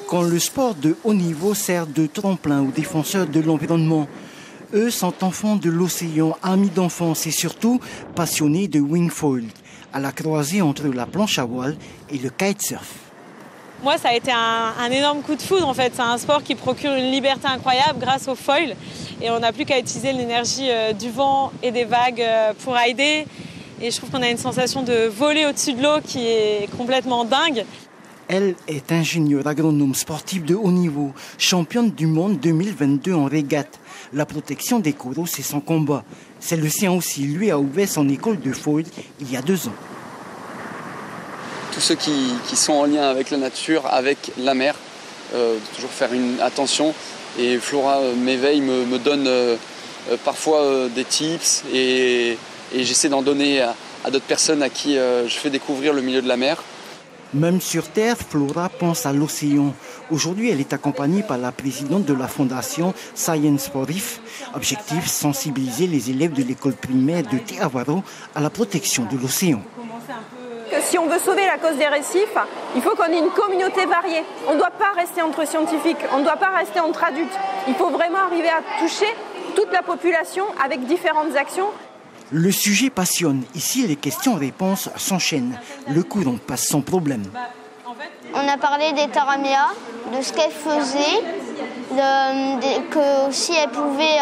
Quand le sport de haut niveau sert de tremplin aux défenseurs de l'environnement, eux sont enfants de l'océan, amis d'enfance et surtout passionnés de wingfoil, à la croisée entre la planche à voile et le kitesurf. Moi, ça a été un énorme coup de foudre en fait. C'est un sport qui procure une liberté incroyable grâce au foil. Et on n'a plus qu'à utiliser l'énergie du vent et des vagues pour rider. Et je trouve qu'on a une sensation de voler au-dessus de l'eau qui est complètement dingue. Elle est ingénieure agronome sportive de haut niveau, championne du monde 2022 en régate. La protection des coraux, c'est son combat. C'est le sien aussi. Lui a ouvert son école de foil il y a 2 ans. Tous ceux qui sont en lien avec la nature, avec la mer, de toujours faire attention. Et Flora m'éveille, me donne parfois des tips et j'essaie d'en donner à d'autres personnes à qui je fais découvrir le milieu de la mer. Même sur Terre, Flora pense à l'océan. Aujourd'hui, elle est accompagnée par la présidente de la fondation Science for Reef. Objectif, sensibiliser les élèves de l'école primaire de Te Avaro à la protection de l'océan. Si on veut sauver la cause des récifs, il faut qu'on ait une communauté variée. On ne doit pas rester entre scientifiques, on ne doit pas rester entre adultes. Il faut vraiment arriver à toucher toute la population avec différentes actions. Le sujet passionne. Ici, les questions-réponses s'enchaînent. Le courant passe sans problème. On a parlé des taraméas, de ce qu'elles faisaient, que si elles pouvaient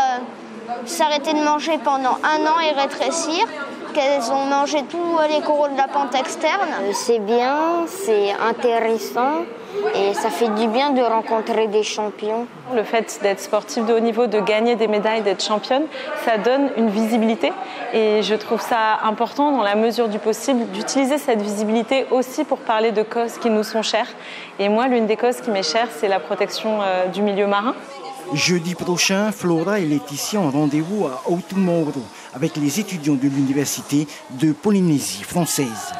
s'arrêter de manger pendant 1 an et rétrécir, qu'elles ont mangé tous les coraux de la pente externe. C'est bien, c'est intéressant et ça fait du bien de rencontrer des champions. Le fait d'être sportif de haut niveau, de gagner des médailles, d'être championne, ça donne une visibilité et je trouve ça important dans la mesure du possible d'utiliser cette visibilité aussi pour parler de causes qui nous sont chères. Et moi, l'une des causes qui m'est chère, c'est la protection du milieu marin. Jeudi prochain, Flora et Laetitia ont rendez-vous à Outumauro avec les étudiants de l'université de Polynésie française.